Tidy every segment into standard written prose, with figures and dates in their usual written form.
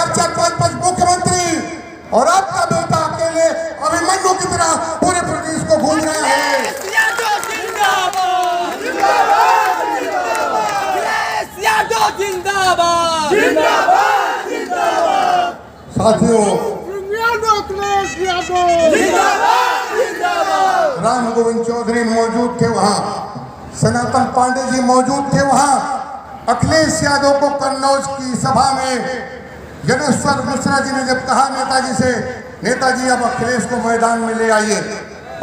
4-4, 5-5 मुख्यमंत्री और आपका बेटा अकेले अभिमन्यु की तरह पूरे प्रदेश को घूम रहा है। साथियों, राम गोविंद चौधरी मौजूद थे वहाँ, सनातन पांडे जी मौजूद थे वहाँ। अखिलेश यादव को कन्नौज की सभा में जनेश्वर मिश्रा जी ने जब कहा नेताजी से, नेताजी अब अखिलेश को मैदान में ले आइए,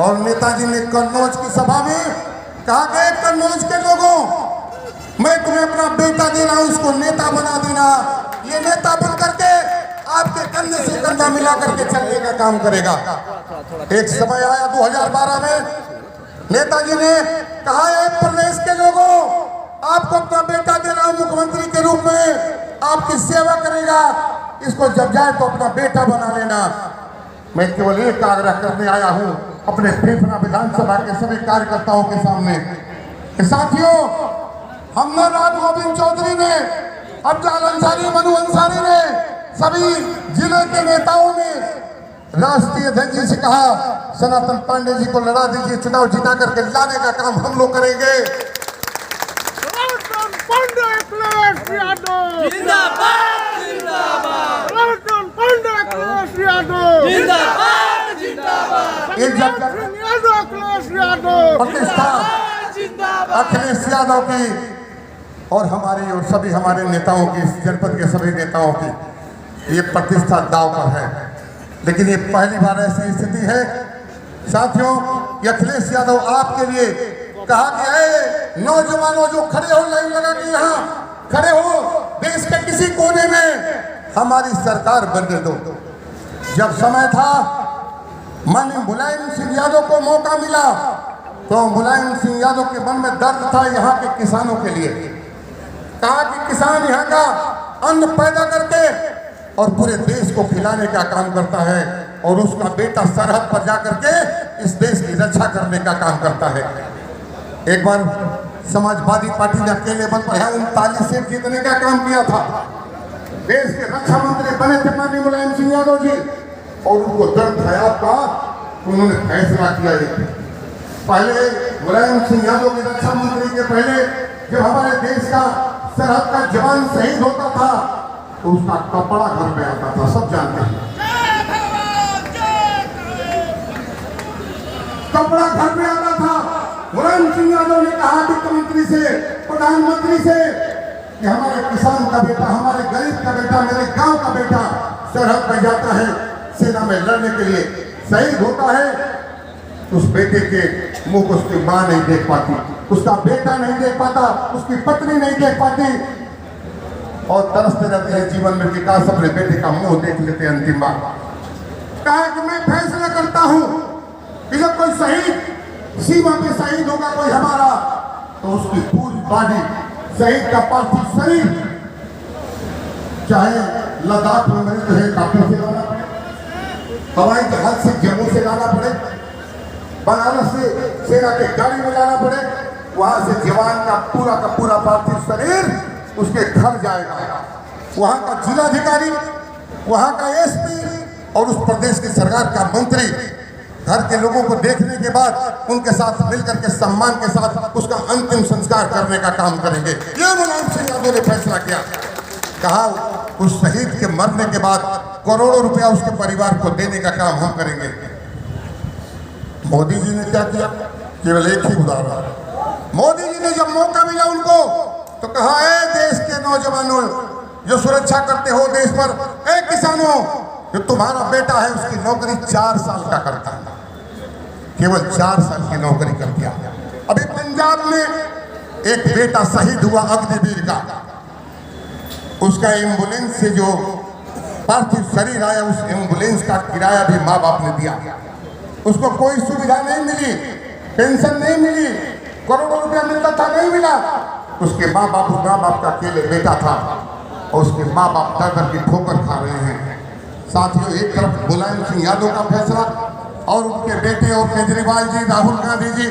और नेताजी ने कन्नौज की सभा में कहा कि कन्नौज के लोगों, मैं तुम्हें अपना बेटा दे रहा हूं, उसको नेता बना देना। ये नेता बन करके आपके कंधे से कंधा मिला करके चलने का काम करेगा। एक समय आया 2012 में, नेताजी ने कहा है प्रदेश के लोगों, आपको अपना बेटा दे रहा हूं मुख्यमंत्री के रूप में, आपकी सेवा करेगा, इसको जब जाए तो अपना बेटा बना लेना। मैं केवल एक आग्रह करने आया हूं अपने फेफड़ा विधानसभा के सभी कार्यकर्ताओं के सामने, साथियों, हमने राम गोविंद चौधरी ने, अफजल अंसारी, मनु अंसारी ने, सभी जिले के नेताओं ने राष्ट्रीय अध्यक्ष जी से कहा, सनातन पांडे जी को लड़ा दीजिए, चुनाव जिता करके लाने का काम हम लोग करेंगे। अखिलेश यादव की और हमारी और सभी हमारे नेताओं की, जनपद के सभी नेताओं की ये प्रतिष्ठा दांव पर है, लेकिन ये पहली बार ऐसी स्थिति है साथियों। अखिलेश यादव आपके लिए कहा कि है नौजवानों जो खड़े हो, लाइन लगा के यहाँ खड़े हो, देश के किसी कोने में हमारी सरकार बनने दो। जब समय था, माननीय मुलायम सिंह यादव को मौका मिला, तो मुलायम सिंह यादव के मन में दर्द था यहाँ के किसानों के लिए। कहा कि किसान यहाँ का अन्न पैदा करके और पूरे देश को खिलाने का काम करता है, और उसका बेटा सरहद पर जाकर के इस देश की रक्षा करने का काम करता है। एक बार समाजवादी पार्टी ने अकेले बल पर 39 सीट जीतने का काम किया था। देश के रक्षा मंत्री बने थे माननीय मुलायम सिंह यादव जी, और उनको दर्द था आपका, उन्होंने फैसला किया। पहले मुलायम सिंह यादव के रक्षा मंत्री के पहले जब हमारे देश का सरहद का जवान शहीद होता था तो उसका कपड़ा घर पे आता था, सब जानते हैं। कपड़ा घर पे आता था। मुलायम सिंह यादव ने कहा वित्त मंत्री से, प्रधानमंत्री से कि हमारे किसान का बेटा, हमारे गरीब का बेटा, मेरे गांव का बेटा सरहद पर जाता है, सेना में लड़ने के लिए शहीद होता है, उस बेटे के मुंह को उसकी मां नहीं देख पाती, उसका बेटा नहीं देख पाता, उसकी पत्नी नहीं देख पाती, और तरसते रहते हैं जीवन में कि काश अपने बेटे का मुंह देख लेते अंतिम बार। कहा कि मैं फैसला करता हूं कि जब कोई शहीद सीमा पे शहीद होगा कोई हमारा, तो उसकी पूरी बॉडी, शहीद का पार्थिव शरीर, चाहे लद्दाख में मरीज है काफी से लाना पड़े, हवाई जहाज से जम्मू से लाना पड़े, बनारस से सेना के गाड़ी में लाना पड़े, वहां से जवान का पूरा पार्थिव शरीर उसके घर जाएगा। वहां का जिलाधिकारी, वहां का एसपी और उस प्रदेश की सरकार का मंत्री घर के लोगों को देखने के बाद उनके साथ मिलकर के सम्मान के साथ उसका अंतिम संस्कार करने का काम करेंगे। ये मुलायम सिंह यादव ने फैसला किया। कहा उस शहीद के मरने के बाद करोड़ों रुपया उसके परिवार को देने का काम हम करेंगे। मोदी जी ने क्या किया? केवल एक ही उदाहरण। मोदी जी ने जब मौका मिला उनको तो कहा, ए देश के नौजवानों जो सुरक्षा करते हो देश पर, ए किसानों, जो तुम्हारा बेटा है उसकी नौकरी 4 साल का करता है, केवल 4 साल की नौकरी कर दिया। अभी पंजाब में एक बेटा शहीद हुआ अग्निवीर का, उसका एम्बुलेंस से जो पार्थिव शरीर आया, उस एम्बुलेंस का किराया भी माँ बाप ने दिया। उसको कोई सुविधा नहीं मिली, पेंशन नहीं मिली, करोड़ों रुपया मिलता था, नहीं मिला। उसके माँ बाप का अकेले बेटा था और उसके माँ बाप दर की ठोकर खा रहे हैं। साथियों, एक तरफ मुलायम सिंह यादव का फैसला और उनके बेटे और केजरीवाल जी, राहुल गांधी जी,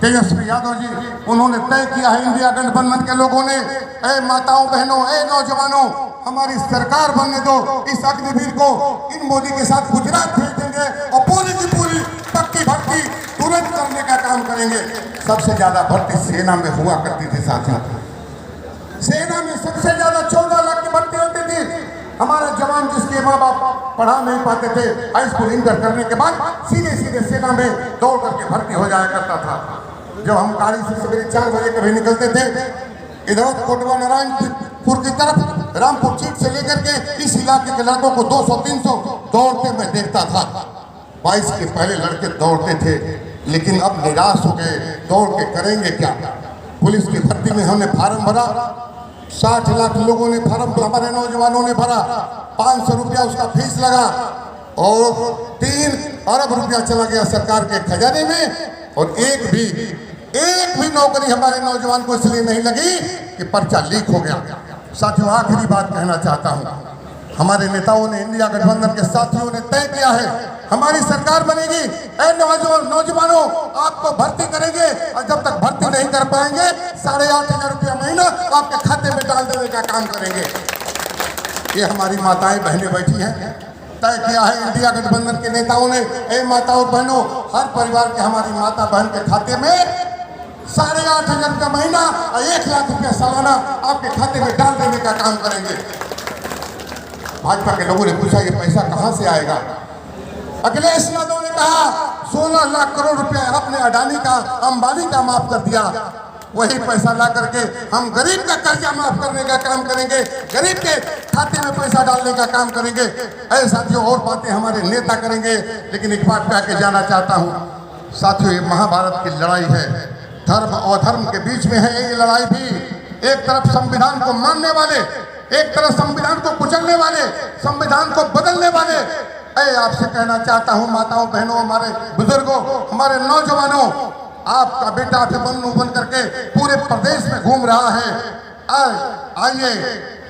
तेजस्वी यादव जी, उन्होंने तय किया है, इंडिया गठबंधन के लोगों ने, ए माताओं बहनों, ए नौजवानों, हमारी सरकार बनने दो, इस अग्निवीर को इन मोदी के साथ गुजरात भेज देंगे और पूरी की पूरी पक्की भर्ती तुरंत करने का काम करेंगे। सबसे ज्यादा भर्ती सेना में हुआ करती थी साथियों। सेना में सबसे ज्यादा 14 लाख की भर्ती होती थी। हमारे जवान जिसके माँ बाप पढ़ा नहीं पाते थे, हाई स्कूल इंटर करने के बाद सीधे सीधे सेना में दौड़ करके भर्ती हो जाया करता था। जब हम गाड़ी से सवेरे 4 बजे कभी निकलते थे, इधर कोटवा नारायणपुर की तरफ रामपुर चीट से लेकर के इस इलाके के लड़कों को 200-300 दौड़ते मैं देखता था। 22 के पहले लड़के दौड़ते थे, लेकिन अब निराश हो गए, दौड़ के करेंगे क्या। पुलिस की भर्ती में हमने फार्म भरा, 60 लाख लोगों ने फार्म, हमारे नौजवानों ने भरा, 500 रुपया उसका फीस लगा और 3 अरब रुपया चला गया सरकार के खजाने में। और एक भी नौकरी हमारे नौजवान को इसलिए नहीं लगी कि पर्चा लीक हो गया। साथियों, आखिरी बात कहना चाहता हूं, हमारे नेताओं ने, इंडिया गठबंधन के साथियों ने तय किया है, हमारी सरकार बनेगी। नौजवानों, आपको भर्ती करेंगे और जब तक भर्ती नहीं कर पाएंगे 8,500 रुपया महीना आपके खाते में डाल देने का काम करेंगे। ये हमारी माताएं बहनें बैठी हैं, तय किया है इंडिया गठबंधन के नेताओं ने। ए माताओं बहनों, हर परिवार के हमारी माता बहन के खाते में 8,500 रुपया महीना और 1 लाख रुपया सालाना आपके खाते में डाल देने का काम करेंगे। भाजपा के लोगों ने पूछा ये पैसा कहां से आएगा। अखिलेश यादव ने कहा 16 लाख करोड़ रुपया आपने अडानी का, अंबानी का माफ कर दिया। वही पैसा ला करके हम गरीब का कर्जा माफ करने का काम करेंगे, गरीब के खाते में पैसा डालने का काम करेंगे। ऐसे साथियों, और बातें हमारे नेता करेंगे, लेकिन एक बात कह के जाना चाहता हूँ साथियों, ये महाभारत की लड़ाई है, धर्म और धर्म के बीच में है ये लड़ाई भी। एक तरफ संविधान को मानने वाले, एक तरफ संविधान को कुचलने वाले, संविधान को बदलने वाले। आपसे कहना चाहता हूं माताओं बहनों, हमारे बुजुर्गों, हमारे नौजवानों, आपका बेटा अभिमन्यु बन करके पूरे प्रदेश में घूम रहा है। आइए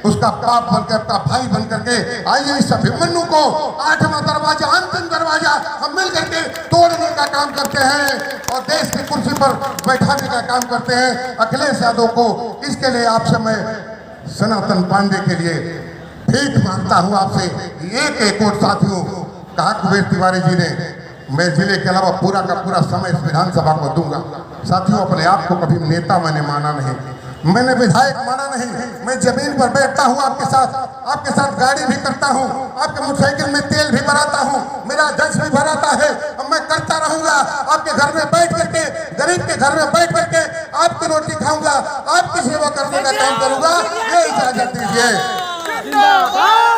उसका बाप बनकर, आपका भाई बन करके आइए इस अभिमन्यु को 8वां दरवाजा, अंतिम दरवाजा हम मिल करके तोड़ने का काम करते हैं और देश की कुर्सी पर बैठाने का काम करते हैं अखिलेश यादव को। इसके लिए आपसे मैं सनातन पांडे के लिए भीख मांगता हूं आपसे एक वोट। साथियों, कहा कुबेर तिवारी जी ने, मैं जिले के अलावा पूरा का पूरा समय इस विधानसभा को दूंगा। साथियों, अपने आप को कभी नेता मैंने माना नहीं, मैंने विधायक माना नहीं। मैं जमीन पर बैठता हूं आपके साथ गाड़ी भी करता हूं, आपके मोटरसाइकिल में तेल भी भराता हूं, मेरा दस भी भराता है और मैं करता रहूंगा। आपके घर में बैठ करके, गरीब के घर में बैठ करके आपकी रोटी खाऊंगा, आपकी सेवा करने का काम करूंगा। ये इजाजत दीजिए।